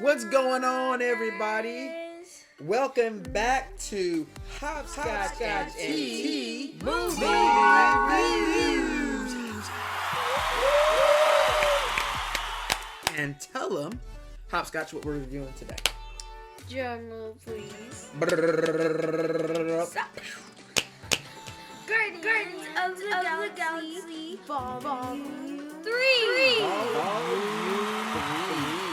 What's going on, everybody? Welcome back to Hopskotch and Tea Movie Reviews. And tell them, Hopskotch, what we're reviewing today. Drum roll, please. Guardians of the Galaxy Volume 3.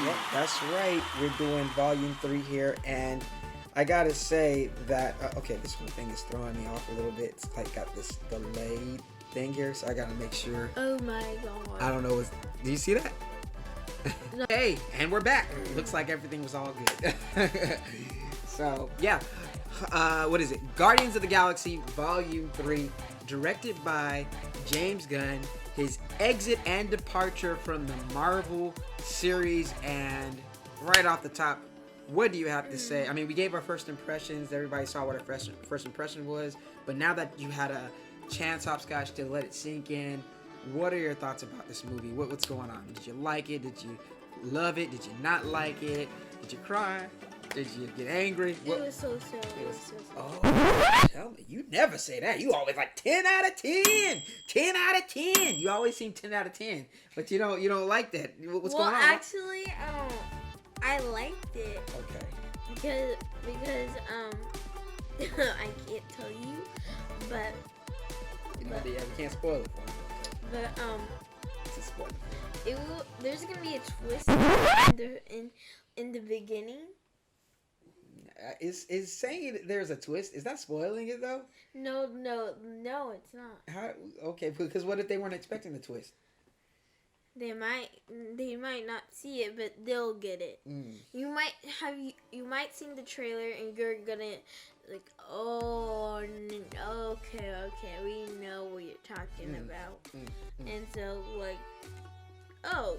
Yep, that's right. We're doing Volume 3 here, and I gotta say that, this one thing is throwing me off a little bit. It's like got this delayed thing here, so I gotta make sure. Oh my god. I don't know. Do you see that? No. Hey, and we're back. Looks like everything was all good. So, yeah. What is it? Guardians of the Galaxy Volume 3, directed by James Gunn. His exit and departure from the Marvel series. And right off the top, what do you have to say? I mean, we gave our first impressions. Everybody saw what our first impression was. But now that you had a chance, Hopscotch, to let it sink in, what are your thoughts about this movie? What's going on? Did you like it? Did you love it? Did you not like it? Did you cry? Did you get angry? It was so silly. Oh, tell me. You never say that. You always like 10 out of 10. 10 out of 10. You always seem 10 out of 10. But you don't like that. What's going on? Well, actually, I liked it. Okay. Because I can't tell you, but You can't spoil it for me. but It's a spoiler. there's gonna be a twist in the beginning. Is saying there's a twist, is that spoiling it though? No, it's not. How? Okay, because what if they weren't expecting the twist? They might not see it, but they'll get it. You might see the trailer and you're gonna like, oh, okay, we know what you're talking about, and so like, oh,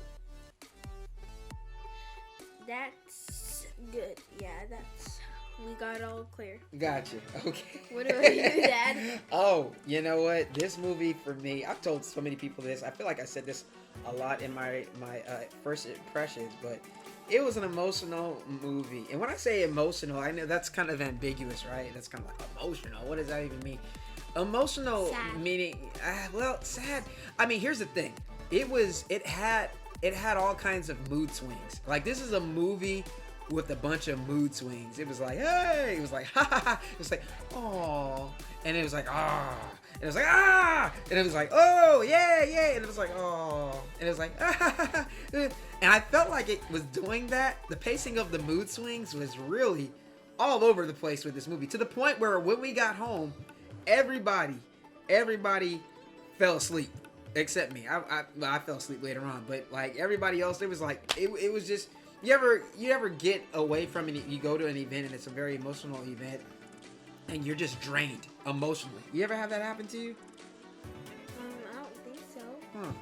that's good. Yeah, we got it all clear. Gotcha. Okay. What about you, Dad? Oh, you know what? This movie for me, I've told so many people this. I feel like I said this a lot in my first impressions, but it was an emotional movie. And when I say emotional, I know that's kind of ambiguous, right? That's kind of like emotional. What does that even mean? Emotional sad. Meaning, sad. I mean, here's the thing. It had all kinds of mood swings. Like, this is a movie with a bunch of mood swings. It was like, hey, it was like, ha ha ha, it was like, oh, and it was like, ah, and it was like, ah, and it was like, oh, yeah, and it was like, oh, and it was like, ah, and I felt like it was doing that. The pacing of the mood swings was really all over the place with this movie, to the point where when we got home, everybody fell asleep except me. I fell asleep later on, but like everybody else, it was like, it was just. You ever get away from it, you go to an event and it's a very emotional event and you're just drained emotionally. You ever have that happen to you? I don't think so. Huh.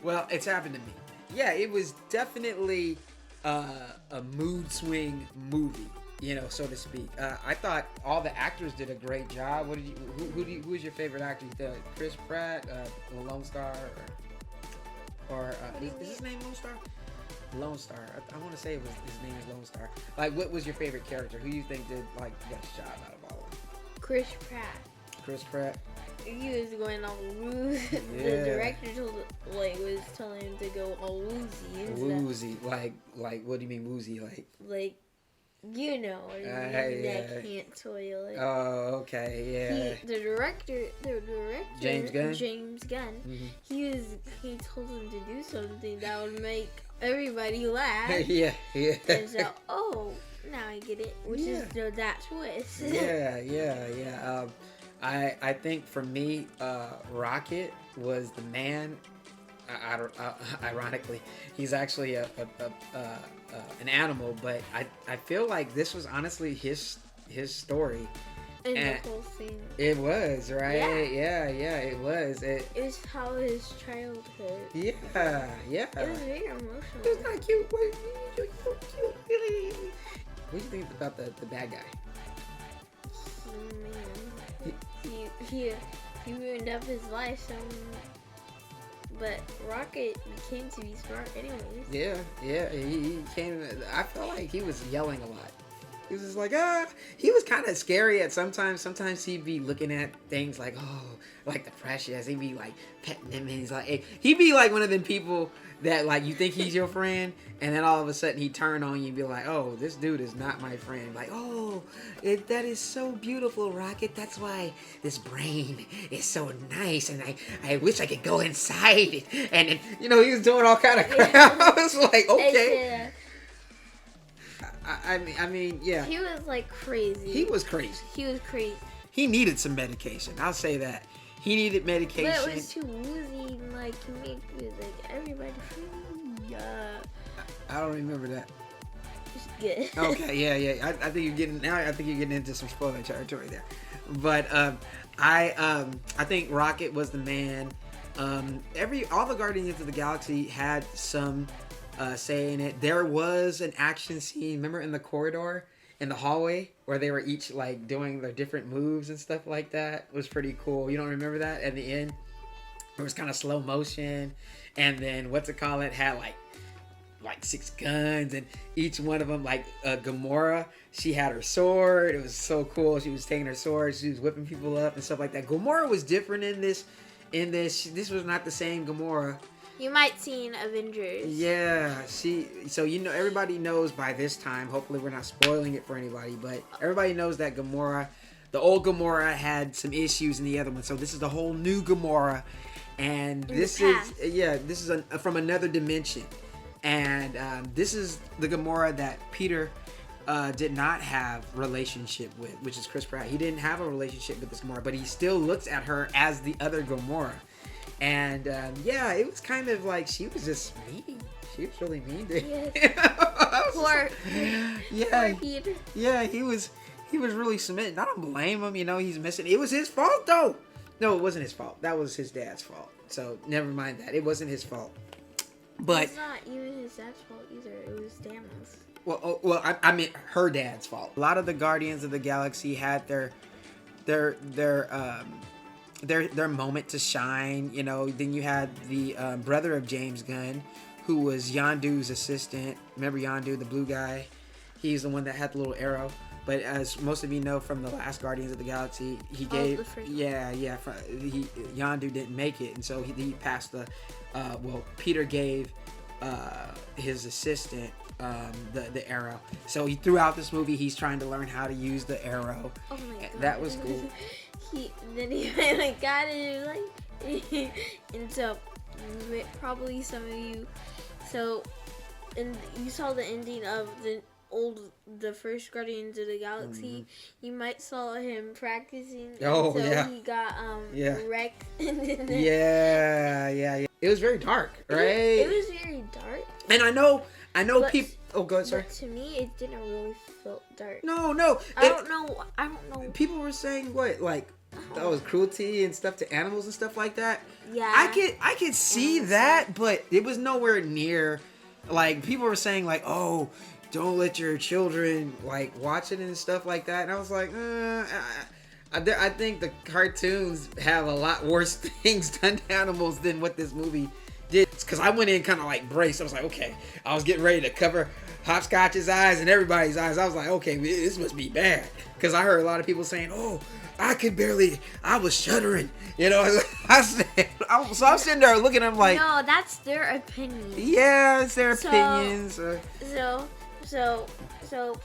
Well, it's happened to me. Yeah, it was definitely a mood swing movie, so to speak. I thought all the actors did a great job. Who was your favorite actor? Chris Pratt, Lone Star, or is his name Lone Star? Lone Star. I want to say his name is Lone Star. Like, what was your favorite character? Who you think did like the best job out of all of them? Chris Pratt. Chris Pratt. He was going all woozy. Yeah. The director was telling him to go all woozy. And Woozy. Like what do you mean woozy? Like you know, that can't toilet. Oh, okay, yeah. The director, James Gunn. Mm-hmm. He told him to do something that would make everybody laugh. yeah. And so, now I get it, which is that twist. yeah. I think for me, Rocket was the man. Ironically, he's actually an animal, but I feel like this was honestly his story. And the whole scene. It was, right? Yeah, it was. It was how his childhood. Yeah. It was very emotional. It was kind of cute. What do you think about the bad guy? He ruined up his life, so but Rocket became to be smart anyways. Yeah. He came. I felt like he was yelling a lot. He was just like, he was kind of scary at sometimes. Sometimes he'd be looking at things like, like the precious. He'd be like petting him, and he's like, hey. He'd be like one of them people that like you think he's your friend, and then all of a sudden he turn on you and be like, oh, this dude is not my friend. Like, that is so beautiful, Rocket. That's why this brain is so nice, and I wish I could go inside it. And he was doing all kind of crap. I was like, okay. I mean, yeah. He was like crazy. He was crazy. He needed some medication. I'll say that. He needed medication. But it was too woozy. Like, he made like everybody. I don't remember that. It's good. Okay, yeah. I think you're getting into some spoiler territory there. But I think Rocket was the man. All the Guardians of the Galaxy had some say in it. There was an action scene, remember, in the corridor, in the hallway, where they were each like doing their different moves and stuff like that. It was pretty cool. You don't remember that? At the end, it was kind of slow motion, and then had like 6 guns, and each one of them, like Gamora, she had her sword. It was so cool. She was taking her sword, she was whipping people up and stuff like that. Gamora was different in this. This was not the same Gamora. You might see in Avengers. Yeah, so everybody knows by this time, hopefully we're not spoiling it for anybody, but everybody knows that Gamora, the old Gamora, had some issues in the other one. So this is the whole new Gamora, and this is from another dimension. And this is the Gamora that Peter did not have relationship with, which is Chris Pratt. He didn't have a relationship with this Gamora, but he still looks at her as the other Gamora. And it was kind of like she was just mean. She was really mean to him. Poor Peter. Yeah, he was really submitting. I don't blame him. He's missing. It was his fault though. No, it wasn't his fault. That was his dad's fault. So never mind that. It wasn't his fault. But it's not even his dad's fault either. It was Thanos. Well, I meant her dad's fault. A lot of the Guardians of the Galaxy had their moment to shine. Then you had the brother of James Gunn, who was Yondu's assistant. Remember Yondu, the blue guy? He's the one that had the little arrow. But as most of you know from the last Guardians of the Galaxy, Yondu didn't make it, and so he passed Peter gave his assistant the arrow. So throughout this movie, he's trying to learn how to use the arrow. Oh my God. That was cool. He like got it like, and so probably some of you. So, and you saw the ending of the first Guardians of the Galaxy. You might saw him practicing. He got wrecked. Yeah. It was very dark, right? It was very dark. And I know people. Oh, go ahead, sorry. But to me, it didn't really feel dark. No. I don't know. People were saying what, like, that was cruelty and stuff to animals and stuff like that. Yeah. I could see that, but it was nowhere near. Like, people were saying like, oh, don't let your children like watch it and stuff like that. And I was like, I think the cartoons have a lot worse things done to animals than what this movie did. Because I went in kind of like braced. I was like, okay. I was getting ready to cover Hopskotch's eyes and everybody's eyes. I was like, okay, this must be bad. Because I heard a lot of people saying, oh, I was shuddering. I'm sitting there looking at them like, no, that's their opinion. Yeah, it's their opinions. So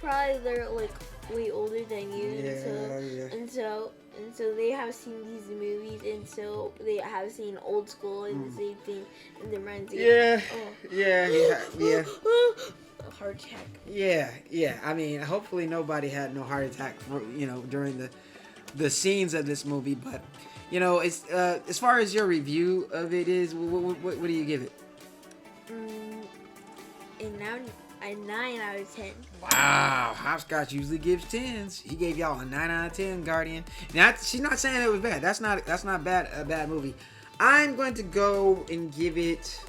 probably they're like way older than you. And so they have seen these movies, and so they have seen Old School and the same thing in their minds. Yeah. A heart attack. Yeah. I mean, hopefully nobody had no heart attack during the scenes of this movie, but it's as far as your review of it is, what do you give it? A 9 out of 10. Wow, Hopscotch usually gives 10s. He gave y'all a 9 out of 10, Guardian. Now, she's not saying it was bad. That's not bad. A bad movie. I'm going to go and give it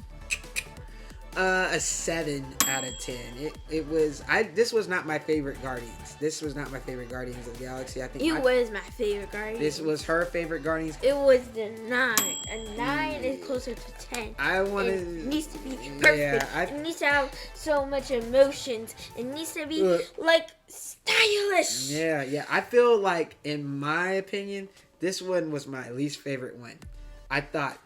a 7 out of 10. It was this was not my favorite Guardians. This was not my favorite Guardians of the Galaxy. I think it was my favorite Guardian. this was her favorite Guardians. It was the 9. A 9 is closer to 10. It needs to be perfect. Yeah, it needs to have so much emotions. It needs to be like stylish. Yeah. I feel like, in my opinion, this one was my least favorite one. I thought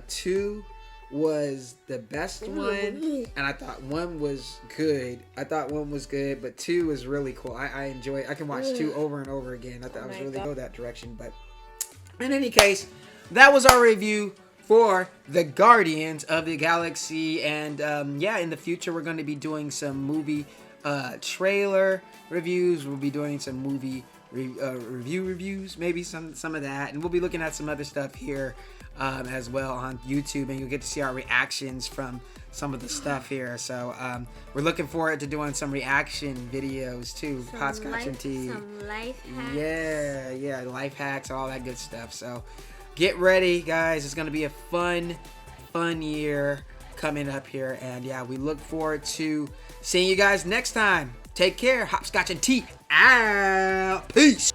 2 was the best one, and I thought 1 was good. But 2 was really cool. I enjoy it. I can watch 2 over and over again. I thought I was really go that direction. But in any case, that was our review for the Guardians of the Galaxy. And in the future, we're going to be doing some movie trailer reviews. We'll be doing some movie reviews, maybe some of that, and we'll be looking at some other stuff here as well on YouTube, and you'll get to see our reactions from some of the stuff here. So we're looking forward to doing some reaction videos too. Hopskotch and tea. Some life hacks. Yeah, life hacks, all that good stuff. So get ready, guys. It's gonna be a fun year coming up here, and we look forward to seeing you guys next time. Take care. Hopskotch and tea out. Peace.